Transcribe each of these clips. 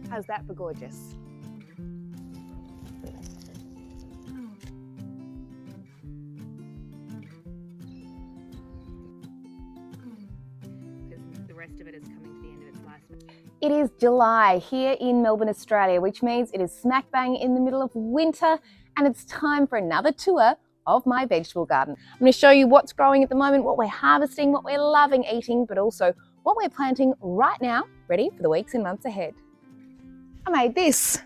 How's that for gorgeous? The rest of it is coming to the end of its life. It is July here in Melbourne, Australia, which means it is smack bang in the middle of winter and it's time for another tour of my vegetable garden. I'm going to show you what's growing at the moment, what we're harvesting, what we're loving eating, but also what we're planting right now, ready for the weeks and months ahead. I made this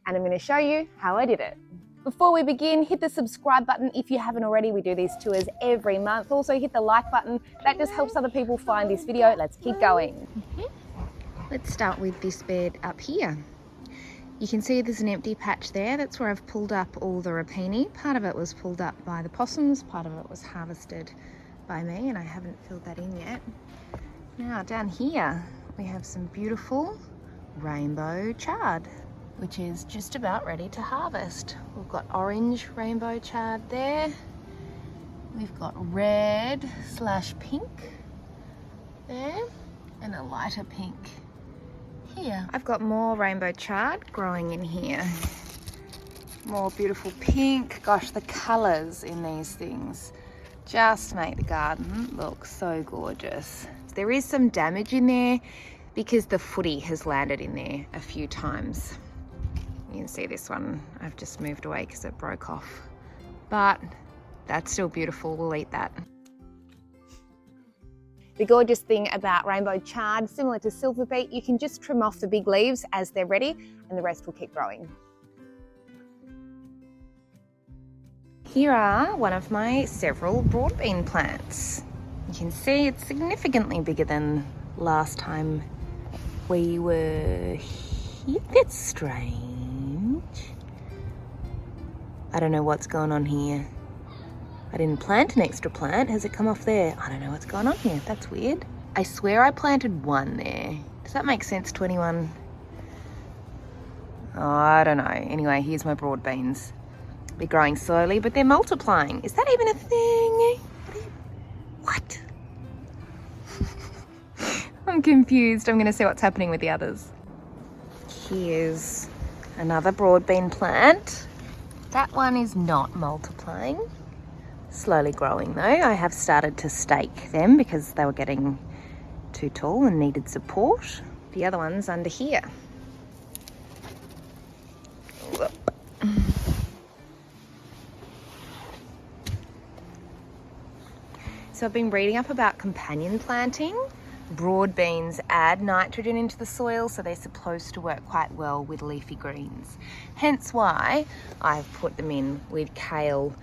and I'm going to show you how I did it. Before we begin, hit the subscribe button if you haven't already. We do these tours every month. Also hit the like button. That just helps other people find this video. Let's keep going. Let's start with this bed up here. You can see there's an empty patch there. That's where I've pulled up all the Rappini. Part of it was pulled up by the possums, part of it was harvested by me, and I haven't filled that in yet. Now down here we have some beautiful rainbow chard, which is just about ready to harvest. We've got orange rainbow chard there. We've got red/pink there and a lighter pink here. I've got more rainbow chard growing in here. More beautiful pink. Gosh, the colours in these things just make the garden look so gorgeous. There is some damage in there because the footy has landed in there a few times. You can see this one I've just moved away because it broke off, but that's still beautiful. We'll eat that. The gorgeous thing about rainbow chard, similar to silver beet, you can just trim off the big leaves as they're ready and the rest will keep growing. Here are one of my several broad bean plants. You can see it's significantly bigger than last time we were here. That's strange. I don't know what's going on here. I didn't plant an extra plant. Has it come off there? I don't know what's going on here. That's weird. I swear I planted one there. Does that make sense to anyone? Oh, I don't know. Anyway, here's my broad beans. They're growing slowly, but they're multiplying. Is that even a thing? What? I'm confused. I'm going to see what's happening with the others. Here's another broad bean plant. That one is not multiplying. Slowly growing though. I have started to stake them because they were getting too tall and needed support. The other one's under here. Whoop. So I've been reading up about companion planting. Broad beans add nitrogen into the soil, so they're supposed to work quite well with leafy greens. Hence why I've put them in with kale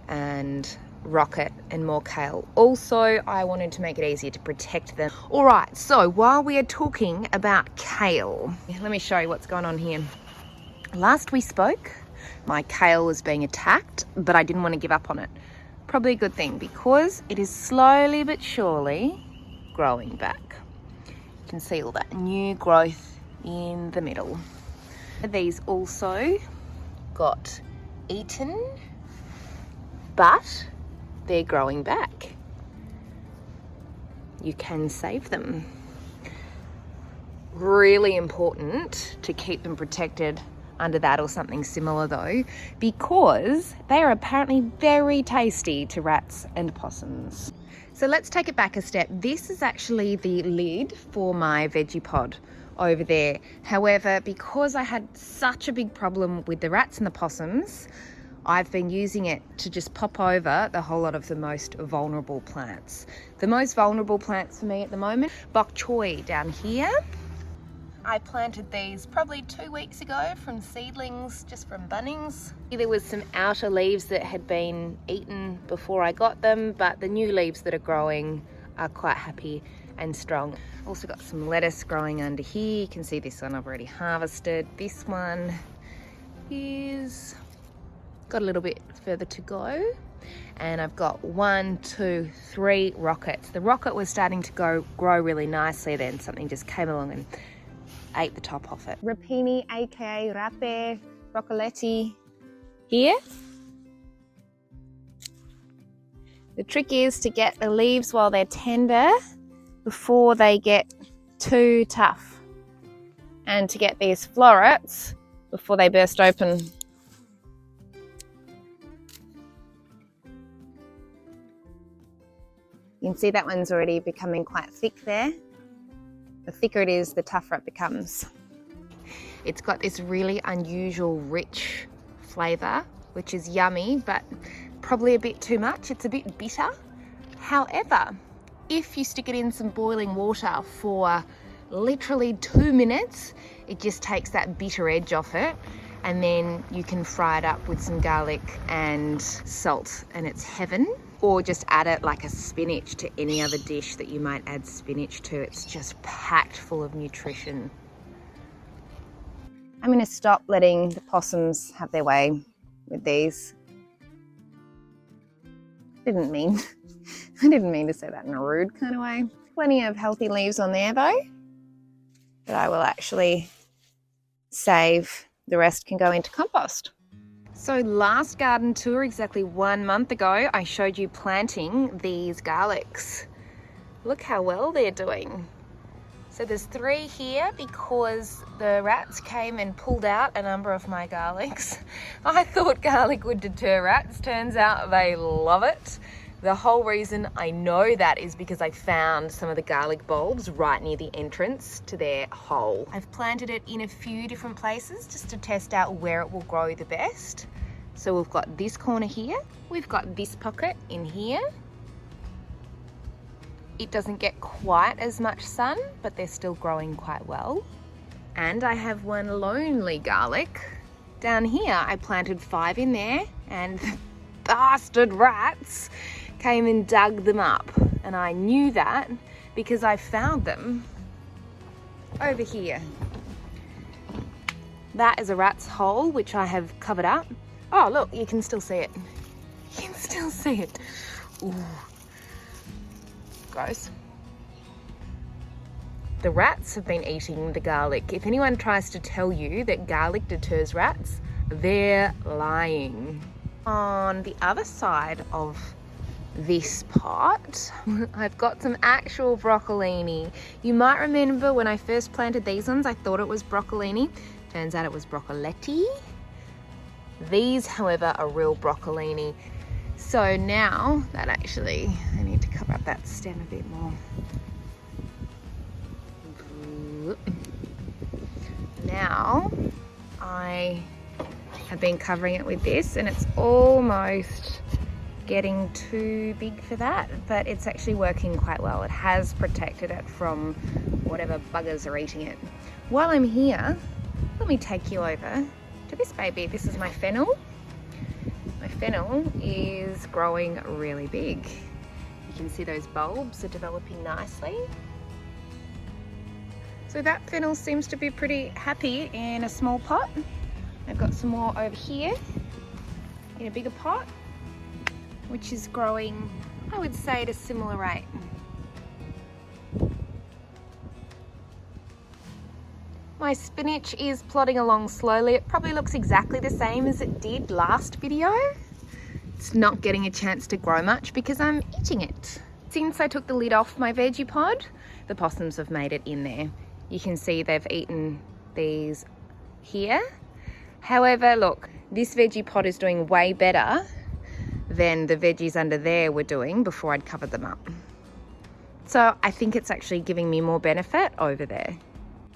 and rocket and more kale. Also, I wanted to make it easier to protect them. All right, so while we are talking about kale, let me show you what's going on here. Last we spoke, my kale was being attacked, but I didn't want to give up on it. Probably a good thing because it is slowly but surely growing back. You can see all that new growth in the middle. These also got eaten, but they're growing back. You can save them. Really important to keep them protected under that or something similar though, because they are apparently very tasty to rats and possums. So let's take it back a step. This is actually the lid for my veggie pod over there. However, because I had such a big problem with the rats and the possums, I've been using it to just pop over the whole lot of the most vulnerable plants. The most vulnerable plants for me at the moment, bok choy down here. I planted these probably 2 weeks ago from seedlings, just from Bunnings. There was some outer leaves that had been eaten before I got them, but the new leaves that are growing are quite happy and strong. Also got some lettuce growing under here. You can see this one I've already harvested. This one is got a little bit further to go. And I've got 1, 2, 3 rockets. The rocket was starting to grow really nicely, then something just came along and ate the top off it. Rappini, aka Rappe, Broccoletti here. The trick is to get the leaves while they're tender before they get too tough. and to get these florets before they burst open. You can see that one's already becoming quite thick there. The thicker it is, the tougher it becomes. It's got this really unusual rich flavour, which is yummy, but probably a bit too much. It's a bit bitter. However, if you stick it in some boiling water for literally 2 minutes, it just takes that bitter edge off it, and then you can fry it up with some garlic and salt, and it's heaven. Or just add it like a spinach to any other dish that you might add spinach to. It's just packed full of nutrition. I'm going to stop letting the possums have their way with these. I didn't mean to say that in a rude kind of way. Plenty of healthy leaves on there though, but I will actually save. The rest can go into compost. So last garden tour, exactly 1 month ago, I showed you planting these garlics. Look how well they're doing. So there's 3 here because the rats came and pulled out a number of my garlics. I thought garlic would deter rats. Turns out they love it. The whole reason I know that is because I found some of the garlic bulbs right near the entrance to their hole. I've planted it in a few different places just to test out where it will grow the best. So we've got this corner here, we've got this pocket in here. It doesn't get quite as much sun, but they're still growing quite well. And I have one lonely garlic down here. I planted 5 in there, and the bastard rats came and dug them up. And I knew that because I found them over here. That is a rat's hole, which I have covered up. Oh, look, you can still see it. You can still see it. Ooh. Gross. The rats have been eating the garlic. If anyone tries to tell you that garlic deters rats, they're lying. On the other side of this pot, I've got some actual broccolini. You might remember when I first planted these ones, I thought it was broccolini. Turns out it was Broccoletti. These, however, are real broccolini. So now that actually, I need to cover up that stem a bit more. Now I have been covering it with this, and it's almost getting too big for that, but it's actually working quite well. It has protected it from whatever buggers are eating it. While I'm here, let me take you over to this baby. This is my fennel. My fennel is growing really big. You can see those bulbs are developing nicely. So that fennel seems to be pretty happy in a small pot. I've got some more over here in a bigger pot, which is growing, I would say, at a similar rate. My spinach is plodding along slowly. It probably looks exactly the same as it did last video. It's not getting a chance to grow much because I'm eating it. Since I took the lid off my veggie pod, the possums have made it in there. You can see they've eaten these here. However, look, this veggie pod is doing way better than the veggies under there were doing before I'd covered them up. So I think it's actually giving me more benefit over there.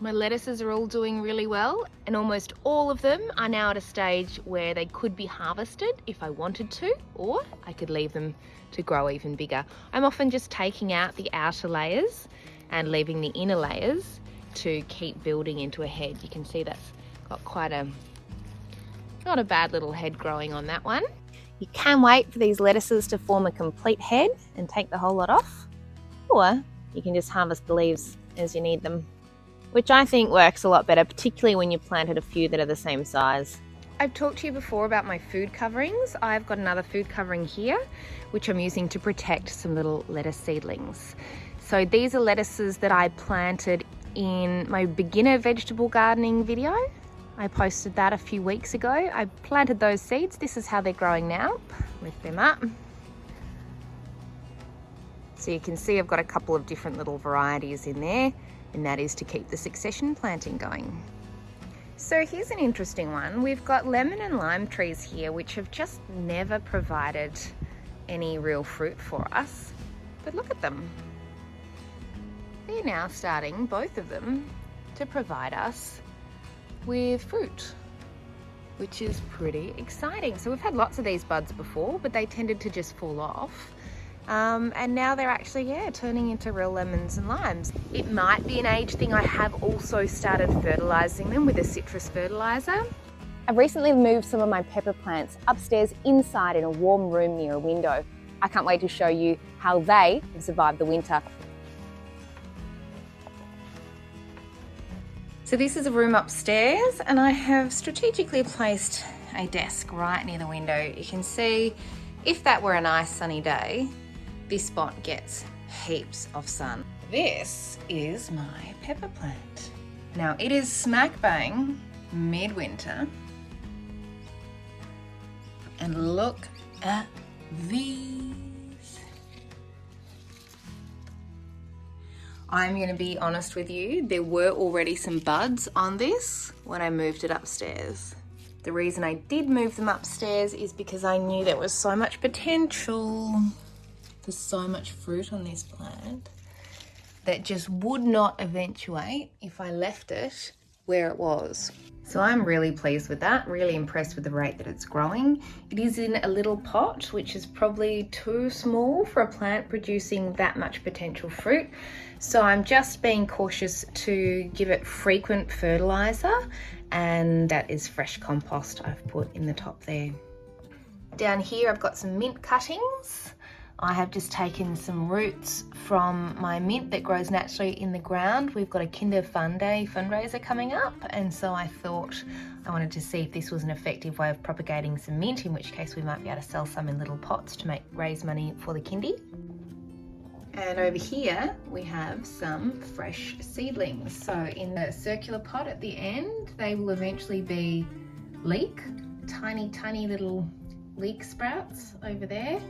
My lettuces are all doing really well, and almost all of them are now at a stage where they could be harvested if I wanted to, or I could leave them to grow even bigger. I'm often just taking out the outer layers and leaving the inner layers to keep building into a head. You can see that's got quite a, not a bad little head growing on that one. You can wait for these lettuces to form a complete head and take the whole lot off, or you can just harvest the leaves as you need them, which I think works a lot better, particularly when you've planted a few that are the same size. I've talked to you before about my food coverings. I've got another food covering here, which I'm using to protect some little lettuce seedlings. So these are lettuces that I planted in my beginner vegetable gardening video. I posted that a few weeks ago. I planted those seeds. This is how they're growing now. Lift them up. So you can see I've got a couple of different little varieties in there. and that is to keep the succession planting going. So here's an interesting one. We've got lemon and lime trees here, which have just never provided any real fruit for us. But look at them. They're now starting, both of them, to provide us with fruit, which is pretty exciting. So we've had lots of these buds before, but they tended to just fall off. And now they're actually, turning into real lemons and limes. It might be an age thing. I have also started fertilizing them with a citrus fertilizer. I've recently moved some of my pepper plants upstairs inside in a warm room near a window. I can't wait to show you how they have survived the winter. So this is a room upstairs, and I have strategically placed a desk right near the window. You can see, if that were a nice sunny day, this spot gets heaps of sun. This is my pepper plant. Now it is smack bang midwinter, and look at these. I'm going to be honest with you, there were already some buds on this when I moved it upstairs. The reason I did move them upstairs is because I knew there was so much potential for so much fruit on this plant that just would not eventuate if I left it where it was. So I'm really pleased with that, really impressed with the rate that it's growing. It is in a little pot, which is probably too small for a plant producing that much potential fruit. So I'm just being cautious to give it frequent fertilizer, and that is fresh compost I've put in the top there. Down here I've got some mint cuttings. I have just taken some roots from my mint that grows naturally in the ground. We've got a Kinder Fun Day fundraiser coming up, and so I thought I wanted to see if this was an effective way of propagating some mint, in which case we might be able to sell some in little pots to raise money for the kindy. And over here we have some fresh seedlings. So in the circular pot at the end, they will eventually be leek, tiny little leek sprouts over there.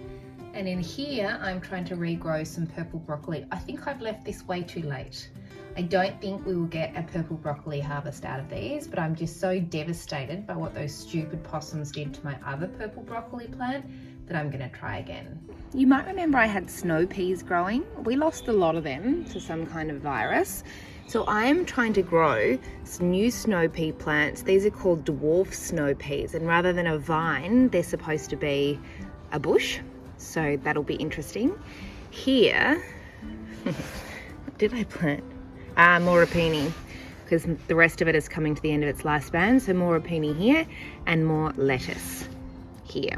And in here, I'm trying to regrow some purple broccoli. I think I've left this way too late. I don't think we will get a purple broccoli harvest out of these, but I'm just so devastated by what those stupid possums did to my other purple broccoli plant that I'm gonna try again. You might remember I had snow peas growing. We lost a lot of them to some kind of virus. So I am trying to grow some new snow pea plants. These are called Dwarf snow peas, and rather than a vine, they're supposed to be a bush. So that'll be interesting. Here, what did I plant? More Rappini, because the rest of it is coming to the end of its lifespan. So more Rappini here and more lettuce here.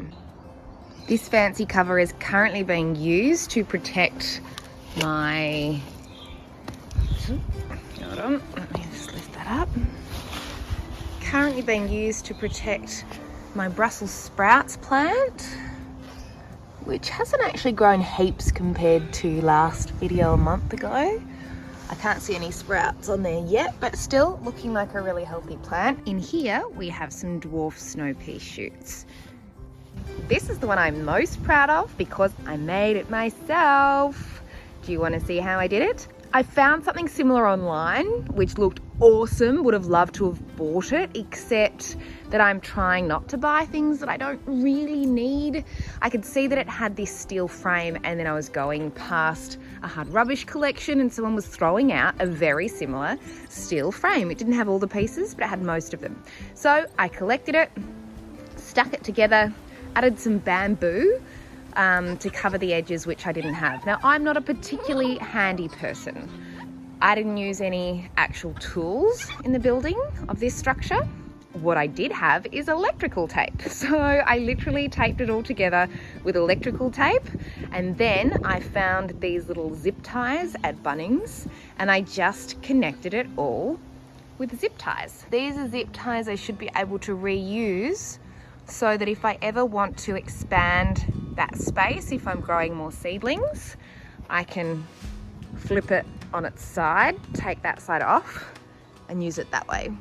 This fancy cover is currently being used to protect my, hold on, let me just lift that up. Currently being used to protect my Brussel Sprouts plant, which hasn't actually grown heaps compared to last video a month ago. I can't see any sprouts on there yet, but still looking like a really healthy plant. In here, we have some dwarf snow pea shoots. This is the one I'm most proud of because I made it myself. Do you want to see how I did it? I found something similar online, which looked awesome. Would have loved to have bought it, except that I'm trying not to buy things that I don't really need. I could see that it had this steel frame, and then I was going past a hard rubbish collection and someone was throwing out a very similar steel frame. It didn't have all the pieces, but it had most of them. So I collected it, stuck it together, added some bamboo to cover the edges, which I didn't have. Now, I'm not a particularly handy person. I didn't use any actual tools in the building of this structure. What I did have is electrical tape. So I literally taped it all together with electrical tape, and then I found these little zip ties at Bunnings, and I just connected it all with zip ties. These are zip ties I should be able to reuse, so that if I ever want to expand that space, if I'm growing more seedlings, I can flip it on its side, take that side off, and use it that way.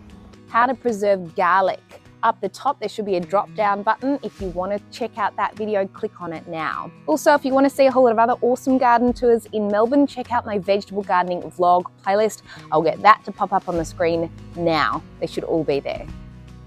How to preserve garlic Up the top, there should be a drop down button. If you want to check out that video, click on it now. Also, if you want to see a whole lot of other awesome garden tours in Melbourne, check out my vegetable gardening vlog playlist. I'll get that to pop up on the screen now. They should all be there.